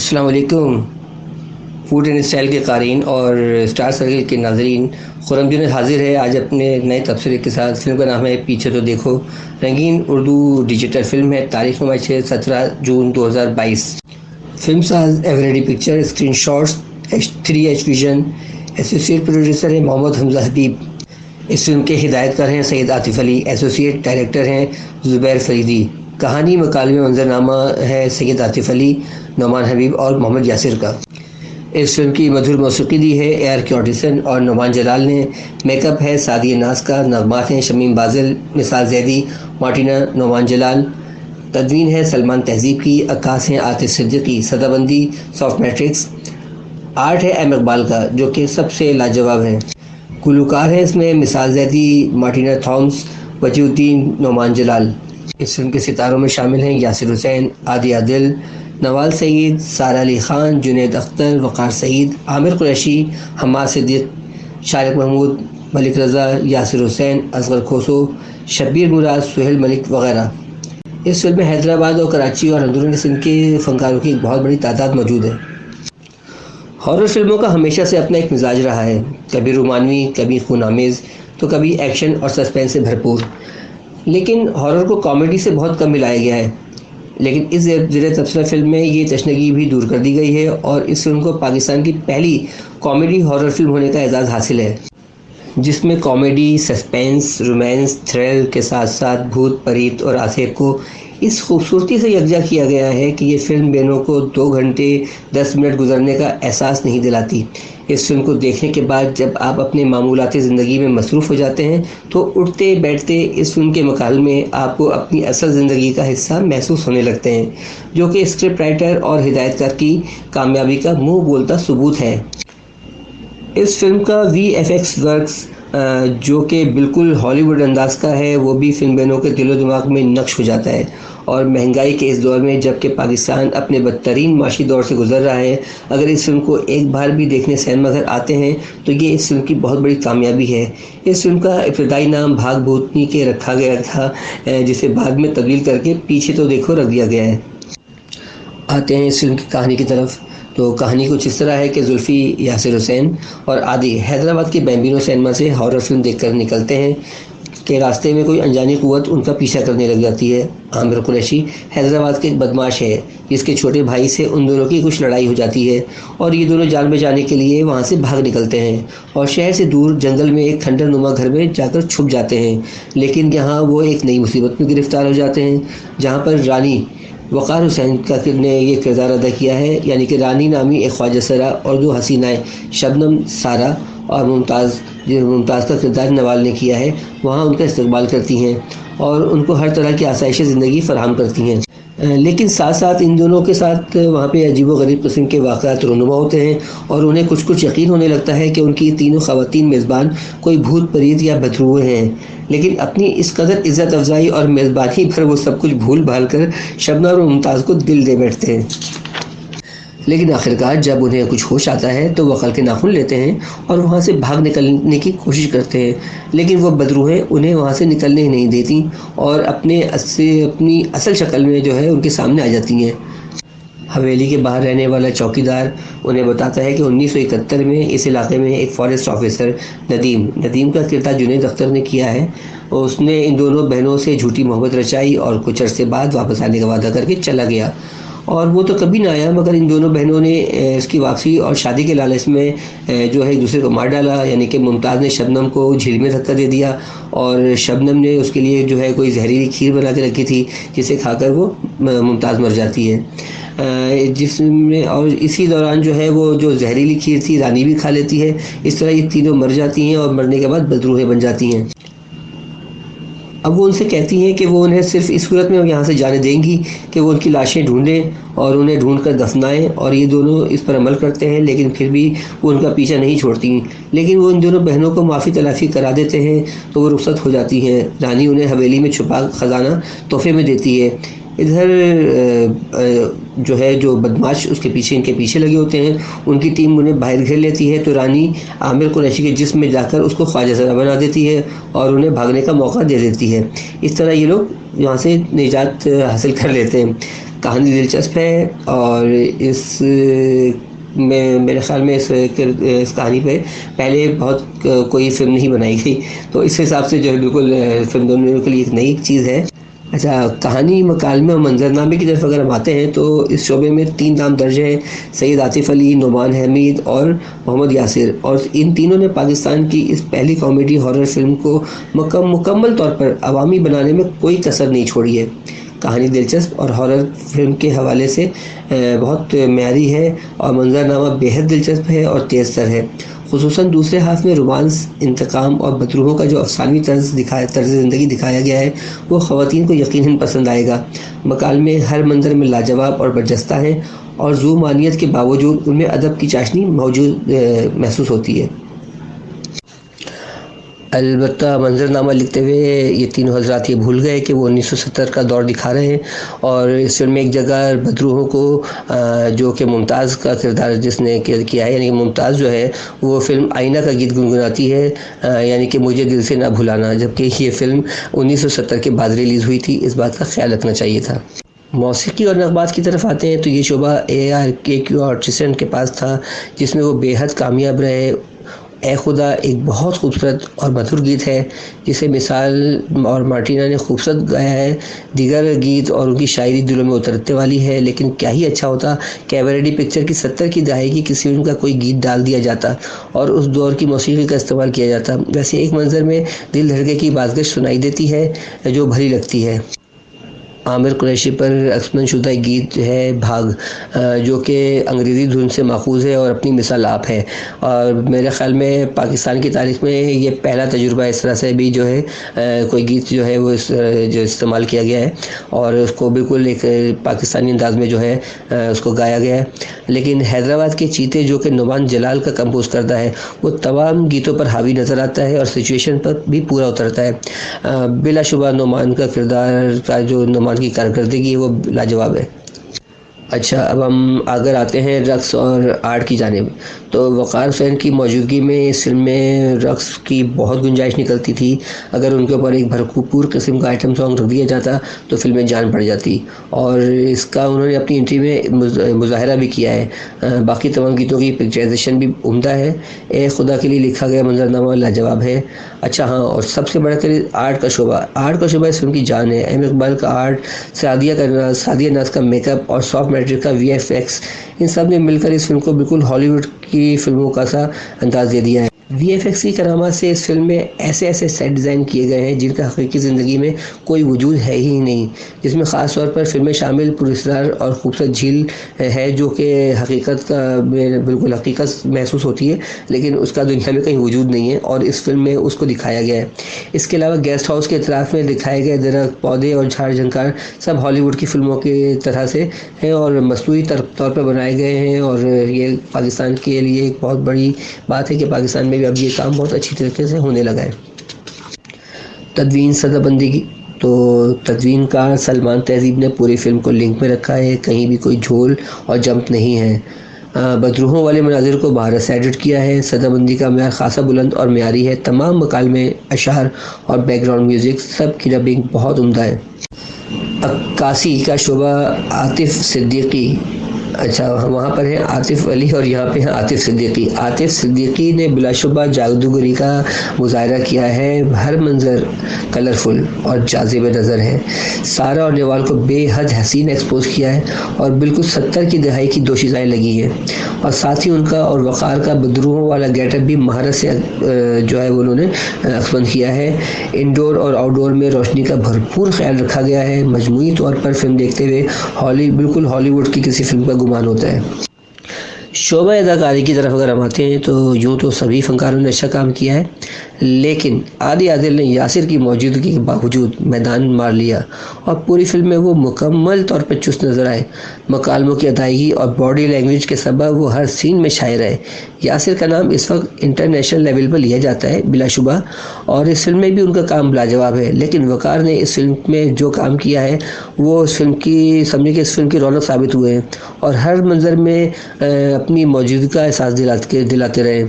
अस्सलाम वालेकुम। Food and style के क़ारीन और स्टार सर्किल के नाज़रीन, खुर्रम जुनैद हाज़िर है आज अपने नए तबसरे के साथ। फ़िल्म का नाम है पीछे तो देखो। रंगीन उर्दू डिजिटल फ़िल्म है। तारीख़ नुमाइश है 17 जून 2022। फिल्म साज Eveready picture, screenshots H3H vision. Associate producer है मोहम्मद हमजा हबीब। इस फिल्म के हिदायतकार हैं सैयद आतिफ़ अली। एसोसिएट डायरेक्टर हैं ज़ुबैर फरीदी। कहानी मकालमे मंजरनामा है सैयद आतिफ़ अली, नोमान हबीब और मोहम्मद यासिर का। इस फिल्म की मधुर मौसीकी दी है AR क्योटिसन और नोमान जलाल ने। मेकअप है सादिया नाज का। नगमात हैं शमीम बाज़िल, मिसाल जैदी, मार्टिना, नोमान जलाल। तदवीन है सलमान तहजीब की। अक्कास हैं आतिफ सिद्दीकी। सदाबंदी सॉफ्ट मैट्रिक्स। आर्ट है एम इकबाल का जो कि सबसे लाजवाब है। गुलकार है इसमें मिसाल जैदी, मार्टिना थॉम्स, वजीउद्दीन, नोमान जलाल। इस फिल्म के सितारों में शामिल हैं यासिर हुसैन, आदिया दिल, नवाल सईद, सारा अली खान, जुनैद अख्तर, वक़ार सईद, आमिर कुरैशी, हम्माद सिद्दीक, शारिक महमूद, मलिक रज़ा, यासिर हुसैन, असगर खोसो, शब्बीर मुराद, सुहेल मलिक वगैरह। इस फिल्म में हैदराबाद और कराची और अंदरूनी सिंध के फनकारों की एक बहुत बड़ी तादाद मौजूद है। हॉरर फिल्मों का हमेशा से अपना एक मिजाज रहा है, कभी रोमानवी, कभी खूनामेज़, तो कभी एक्शन और सस्पेंस से भरपूर। लेकिन हॉरर को कॉमेडी से बहुत कम मिलाया गया है। लेकिन इस ज़ेर तबसरा फिल्म में ये तशनगी भी दूर कर दी गई है और इस फिल्म को पाकिस्तान की पहली कॉमेडी हॉरर फिल्म होने का एजाज़ हासिल है, जिसमें कॉमेडी, सस्पेंस, रोमांस, थ्रिल के साथ साथ भूत, परीत और आसिफ को इस खूबसूरती से यकजा किया गया है कि ये फिल्म बेनों को 2 घंटे 10 मिनट गुजरने का एहसास नहीं दिलाती। इस फिल्म को देखने के बाद जब आप अपने मामूलाती ज़िंदगी में मसरूफ़ हो जाते हैं तो उठते बैठते इस फिल्म के मुकाबले में आपको अपनी असल ज़िंदगी का हिस्सा महसूस होने लगते हैं, जो कि स्क्रिप्ट राइटर और हिदायतकार की कामयाबी का मुँह बोलता सबूत है। इस फिल्म का VFX वर्क्स जो कि बिल्कुल हॉलीवुड अंदाज का है, वो भी फिल्म बेनों के दिलो दिमाग में नक्श हो जाता है। और महंगाई के इस दौर में जबकि पाकिस्तान अपने बदतरीन माशी दौर से गुजर रहा है, अगर इस फिल्म को एक बार भी देखने सिनेमाघर आते हैं तो ये इस फिल्म की बहुत बड़ी कामयाबी है। इस फिल्म का इब्तदाई नाम भाग भूतनी के रखा गया था, जिसे भाग में तब्दील करके पीछे तो देखो रख दिया गया है। आते हैं इस फिल्म की कहानी की तरफ। तो कहानी कुछ इस तरह है कि जुल्फ़ी, यासिर हुसैन और आदि हैदराबाद के बैम्बिनो सिनेमा से हॉरर फिल्म देखकर निकलते हैं कि रास्ते में कोई अनजानी क़ुव्वत उनका पीछा करने लग जाती है। आमिर कुरैशी हैदराबाद के एक बदमाश है जिसके छोटे भाई से उन दोनों की कुछ लड़ाई हो जाती है और ये दोनों जान बचाने के लिए वहाँ से भाग निकलते हैं और शहर से दूर जंगल में एक खंडर नुमा घर में जाकर छुप जाते हैं। लेकिन यहाँ वो एक नई मुसीबत में गिरफ़्तार हो जाते हैं, जहाँ पर रानी वक़ार हुसैन का ने ये किरदार अदा किया है, यानी कि रानी नामी एक ख्वाजा सरा और 2 हसीनाएँ शबनम, सारा और मुमताज़, जो मुमताज़ का किरदार नवाल ने किया है, वहाँ उनका इस्तकबाल करती हैं और उनको हर तरह की आसाइश ज़िंदगी फ़राहम करती हैं। लेकिन साथ साथ इन दोनों के साथ वहाँ पे अजीबो-गरीब किस्म के वाक़यात रूनुमा होते हैं और उन्हें कुछ कुछ यकीन होने लगता है कि उनकी तीनों ख़वातीन मेज़बान कोई भूत प्रेत या बदरूह हैं। लेकिन अपनी इस कदर इज़्ज़त अफ़ज़ाई और मेज़बानी पर वो सब कुछ भूल भाल कर शबनम और मुमताज़ को दिल दे बैठते हैं। लेकिन आखिरकार जब उन्हें कुछ होश आता है तो वो अक़ल के नाखून लेते हैं और वहाँ से भाग निकलने की कोशिश करते हैं, लेकिन वो बदरूहें उन्हें वहाँ से निकलने ही नहीं देती और अपनी असल शक्ल में जो है उनके सामने आ जाती हैं। हवेली के बाहर रहने वाला चौकीदार उन्हें बताता है कि 1971 में इस इलाके में एक फॉरेस्ट ऑफिसर नदीम का किरदार जुनैद अख्तर ने किया है। उसने इन दोनों बहनों से झूठी मोहब्बत रचाई और कुछ अरसे बाद वापस आने का वादा करके चला गया और वो तो कभी ना आया, मगर इन दोनों बहनों ने इसकी वापसी और शादी के लालच में जो है एक दूसरे को मार डाला। यानी कि मुमताज़ ने शबनम को झील में धक्का दे दिया और शबनम ने उसके लिए जो है कोई जहरीली खीर बना के रखी थी जिसे खाकर वो मुमताज़ मर जाती है, जिसमें और इसी दौरान जो है वो जो जहरीली खीर थी रानी भी खा लेती है। इस तरह ये तीनों मर जाती हैं और मरने के बाद बदरूहें बन जाती हैं। अब वो उनसे कहती हैं कि वो उन्हें सिर्फ इस सूरत में यहाँ से जाने देंगी कि वो उनकी लाशें ढूंढें और उन्हें ढूंढकर दफनाएं, और ये दोनों इस पर अमल करते हैं। लेकिन फिर भी वो उनका पीछा नहीं छोड़ती। लेकिन वो इन दोनों बहनों को माफ़ी तलाफ़ी करा देते हैं तो वो रुखसत हो जाती हैं। रानी उन्हें हवेली में छुपा ख़जाना तोहफे में देती है। इधर जो है जो बदमाश इनके पीछे लगे होते हैं, उनकी टीम उन्हें बाहर घेर लेती है तो रानी आमिर कुरैशी के जिस्म में जाकर उसको ख्वाजा सरा बना देती है और उन्हें भागने का मौका दे देती है। इस तरह ये लोग यहाँ से निजात हासिल कर लेते हैं। कहानी दिलचस्प है और इस में मेरे ख़्याल में इस कहानी पे पहले बहुत कोई फ़िल्म नहीं बनाई गई, तो इस हिसाब से जो है बिल्कुल फ़िल्म दोनों के लिए एक नई चीज़ है। अच्छा, कहानी, मकालमे और मंजरनामे की तरफ अगर हम आते हैं तो इस शोबे में 3 नाम दर्ज हैं, सैयद आतिफ़ अली, नुमान हमीद और मोहम्मद यासिर, और इन तीनों ने पाकिस्तान की इस पहली कॉमेडी हॉरर फ़िल्म को मुकम्मल तौर पर अवामी बनाने में कोई कसर नहीं छोड़ी है। कहानी दिलचस्प और हॉरर फिल्म के हवाले से बहुत म्यारी है और मंजरनामा बेहद दिलचस्प है और तेज़ तर है। खुसूसन दूसरे हाफ में रोमांस, इंतकाम और बदरूहों का जो अफसानवी तर्ज ज़िंदगी दिखाया गया है वो ख़वातीन को यकीनन पसंद आएगा। मकालमे हर मंज़र में लाजवाब और बरजस्ता हैं और ज़ूमानियत के बावजूद उनमें अदब की चाशनी मौजूद महसूस होती है। अलबत्ता मंजरनामा लिखते हुए ये तीनों हजरात ये भूल गए कि वो 1970 का दौर दिखा रहे हैं, और इस फिल्म में एक जगह बदरूहों को जो कि मुमताज़ का किरदार जिसने किया है, यानी कि मुमताज़ जो है वो फिल्म आईना का गीत गुनगुनाती है, यानी कि मुझे दिल से ना भुलाना, जबकि ये फिल्म 1970 के बाद रिलीज़ हुई थी। इस बात का ख्याल रखना चाहिए था। मौसीकी और नग़मात की तरफ आते हैं तो ये शोबा ARKQ आर्टिसन के पास था, जिसमें वो बेहद कामयाब रहे। ए खुदा एक बहुत खूबसूरत और मधुर गीत है जिसे मिसाल और मार्टिना ने खूबसूरत गाया है। दीगर गीत और उनकी शायरी दिलों में उतरने वाली है, लेकिन क्या ही अच्छा होता कैबरेडी पिक्चर की 70 की दहाई की किसी फिल्म का कोई गीत डाल दिया जाता और उस दौर की मौसीकी का इस्तेमाल किया जाता। वैसे एक मंजर में दिल धड़के की बाज़गश सुनाई देती है जो भली लगती है। आमिर कुरैशी पर एक्सपन शुदा गीत है भाग, जो कि अंग्रेज़ी धुन से माखूज़ है और अपनी मिसाल आप है, और मेरे ख़्याल में पाकिस्तान की तारीख़ में ये पहला तजुर्बा इस तरह से भी जो है कोई गीत जो है वो जो इस्तेमाल किया गया है और उसको बिल्कुल एक पाकिस्तानी अंदाज में जो है उसको गाया गया है। लेकिन हैदराबाद के चीते जो कि नुमान जलाल का कंपोज करता है वो तमाम गीतों पर हावी नज़र आता है और सिचुएशन पर भी पूरा उतरता है। बिलाशुबा नुमान का किरदार का जो नुमान की कारकर्दगी है वो लाजवाब है। अच्छा, अब हम अगर आते हैं रक्स और आर्ट की जानिब, तो वक़ार हुसैन की मौजूदगी में इस फिल्म में रक्स की बहुत गुंजाइश निकलती थी। अगर उनके ऊपर एक भरपूर किस्म का आइटम सॉन्ग रख दिया जाता तो फिल्म में जान पड़ जाती, और इसका उन्होंने अपनी एंट्री में मुजाहरा भी किया है। बाकी तमाम गीतों की पिक्चराइजेशन भी उम्दा है। ए खुदा के लिए लिखा गया मंजरनामा लाजवाब है। अच्छा हाँ, और सबसे बड़ा कर आर्ट का शोबा इस फिल्म की जान है। अहमद इकबाल का आर्ट, सादिया नाज का मेकअप और सॉफ्ट मैट्रिक का VFX, इन सब ने मिलकर इस फिल्म को बिल्कुल हॉलीवुड की फिल्मों का सा अंदाज दे दिया है। VFX की करामात से इस फिल्म में ऐसे ऐसे सेट डिज़ाइन किए गए हैं जिनका हकीकी ज़िंदगी में कोई वजूद है ही नहीं, जिसमें ख़ास तौर पर फिल्म में शामिल पुरस्कार और खूबसूरत झील है जो कि हकीकत का बिल्कुल हकीकत महसूस होती है, लेकिन उसका दुनिया में कहीं वजूद नहीं है और इस फिल्म में उसको दिखाया गया है। इसके अलावा गेस्ट हाउस के इतराफ़ में दिखाए गए दरख्त, पौधे और झाड़ झंकार सब हॉलीवुड की फिल्मों की तरह से हैं और मसनूई तौर पर बनाए गए हैं, और ये पाकिस्तान के लिए एक बहुत बड़ी बात है कि पाकिस्तान में अब ये काम बहुत अच्छी तरीके से होने लगा है। तदवीन सदाबंदी की, तो तदवीन का सलमान तहजीब ने पूरी फिल्म को लिंक में रखा है, कहीं भी कोई झोल और जंप नहीं है। बदरूहों वाले मनाजिर को भारत से एडिट किया है। सदाबंदी का म्यार खासा बुलंद और म्यारी है। तमाम मकालमे, अशार और बैकग्राउंड म्यूज़िक सब की डबिंग बहुत उम्दा है। अक्कासी का शोबा आतिफ़ सिद्दीकी, अच्छा वहाँ पर है आतिफ़ अली और यहाँ पे है आतिफ़ सिद्दीकी। आतिफ़ सिद्दीकी ने बिलाशुबा जादूगरी का मुजाहरा किया है। हर मंज़र कलरफुल और जाज़िब नज़र है। सारा और नेवाल को बेहद हसीन एक्सपोज किया है और बिल्कुल 70 की दहाई की दोशीज़ाएँ लगी हैं, और साथ ही उनका और वक़ार का बदरूहों वाला गेटअप भी महारत से जो है उन्होंने एक्सपन किया है। इंडोर और आउटडोर में रोशनी का भरपूर ख्याल रखा गया है। मजमूई तौर पर फिल्म देखते हुए बिल्कुल हॉलीवुड की किसी फिल्म का गुमान होता है। शोबा अदाकारी की तरफ अगर हम आते हैं तो यूँ तो सभी फनकारों ने अच्छा काम किया है, लेकिन आदि आदिल ने यासिर की मौजूदगी के बावजूद मैदान मार लिया और पूरी फिल्म में वो मुकम्मल तौर पर चुस्त नज़र आए। मकालमों की अदायगी और बॉडी लैंग्वेज के सबब वो हर सीन में शायर है। यासिर का नाम इस वक्त इंटरनेशनल लेवल पर लिया जाता है बिलाशुबा, और इस फिल्म में भी उनका काम लाजवाब है। लेकिन वक़ार ने इस फिल्म में जो काम किया है वो इस फिल्म की रौनक साबित हुए हैं और हर मंज़र में अपनी मौजूदगी का एहसास दिलाते रहे।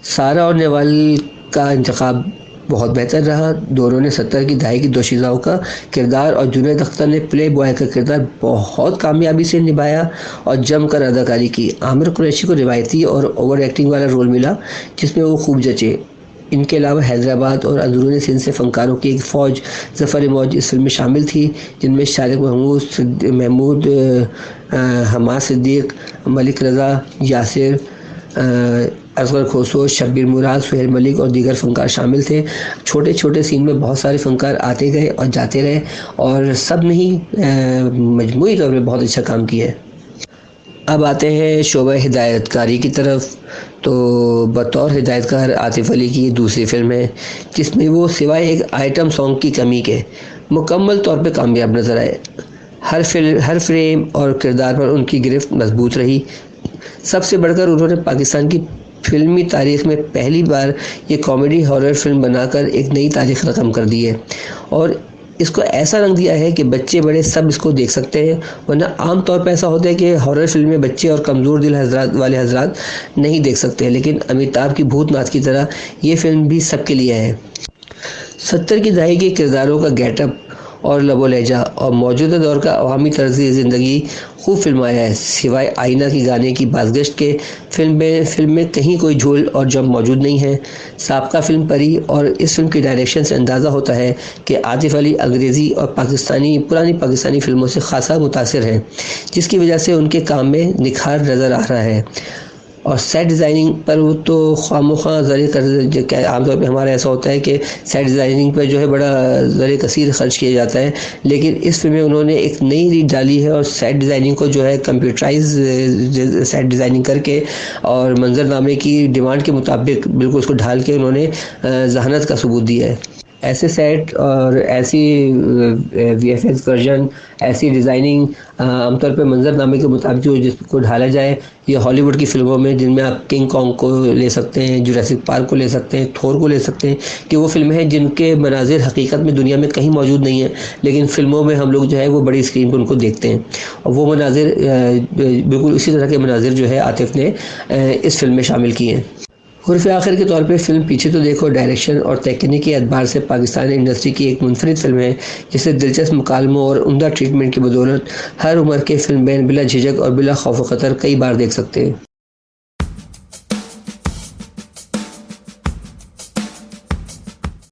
सारा और नेवाल का इंतखाब बहुत बेहतर रहा। दोनों ने 70 की दहाई की दोशीज़ाओं का किरदार और जुनैद अख्तर ने प्ले बॉय का किरदार बहुत कामयाबी से निभाया और जमकर अदाकारी की। आमिर कुरैशी को रिवायती और ओवर एक्टिंग वाला रोल मिला जिसमें वो खूब जचे। इनके अलावा हैदराबाद और अंदरूनी सिंध से फ़नकारों की एक फ़ौज ज़फ़र मौज इस फिल्म में शामिल थी, जिनमें शारिक महमूद, हमाद सिद्दीक, मलिक रज़ा, यासिर, असगर खोसो, शब्बीर मुराद, सुहेल मलिक और दीगर फ़नकार शामिल थे। छोटे छोटे सीन में बहुत सारे फ़नकार आते गए और जाते रहे और सब ने ही मजमूई तौर पर बहुत अच्छा काम किया है। अब आते हैं शोबा हिदायतकारी की तरफ। तो बतौर हिदायतकार आतिफ़ अली की ये दूसरी फिल्म है जिसमें वो सिवाय एक आइटम सॉन्ग की कमी के मुकम्मल तौर पे कामयाब नज़र आए। हर फ्रेम और किरदार पर उनकी गिरफ्त मजबूत रही। सबसे बढ़कर उन्होंने पाकिस्तान की फिल्मी तारीख़ में पहली बार ये कॉमेडी हॉरर फिल्म बनाकर एक नई तारीख़ रकम कर दी है और इसको ऐसा रंग दिया है कि बच्चे बड़े सब इसको देख सकते हैं। वरना आम तौर पर ऐसा होता है कि हॉरर फिल्म में बच्चे और कमज़ोर दिल वाले हजरात नहीं देख सकते हैं, लेकिन अमिताभ की भूतनाथ की तरह ये फिल्म भी सबके लिए है। 70 की दहाई के किरदारों का गेटअप और लबो लहजा और मौजूदा दौर का अवामी तर्ज़ ज़िंदगी खूब फिल्माया है। सिवाय आईना की गाने की बाज़गश्त के फिल्म में कहीं कोई झोल और जम मौजूद नहीं है। साबका फिल्म परी और इस फिल्म की डायरेक्शन से अंदाज़ा होता है कि आतिफ़ अली अंग्रेज़ी और पुरानी पाकिस्तानी फिल्मों से खासा मुतासिर हैं, जिसकी वजह से उनके काम में निखार नज़र आ रहा है। और सेट डिज़ाइनिंग पर वो तो खामोखा आमतौर पे हमारा ऐसा होता है कि सेट डिज़ाइनिंग पर जो है बड़ा ज़र कसीर खर्च किया जाता है, लेकिन इस फिल्म में उन्होंने एक नई रीत डाली है और सेट डिज़ाइनिंग को जो है कंप्यूटराइज सेट डिज़ाइनिंग करके और मंजरनामे की डिमांड के मुताबिक बिल्कुल उसको ढाल के उन्होंने जहानत का सबूत दिया है। ऐसे सेट और ऐसी VFX वर्जन, ऐसी डिज़ाइनिंग आमतौर पे मंजरनामे के मुताबिक जो जिसको ढाला जाए, ये हॉलीवुड की फ़िल्मों में जिनमें आप किंग कॉन्ग को ले सकते हैं, जुरासिक पार्क को ले सकते हैं, थोर को ले सकते हैं, कि वो फिल्में हैं जिनके मनाजिर हकीकत में दुनिया में कहीं मौजूद नहीं है, लेकिन फ़िल्मों में हम लोग जो है वो बड़ी स्क्रीन पर उनको देखते हैं। और वो मनाजिर बिल्कुल इसी तरह के मनाजिर जो है आतिफ़ ने इस फिल्म में शामिल किए हैं। हुर्फ़ आखिर के तौर पे फ़िल्म पीछे तो देखो डायरेक्शन और तकनीकी एतबार से पाकिस्तानी इंडस्ट्री की एक मुनफरिद फ़िल्म है, जिसे दिलचस्प मुकालमों और उम्दा ट्रीटमेंट की बदौलत हर उम्र के फ़िल्म बिला झिझक और बिला खौफ व खतर कई बार देख सकते हैं।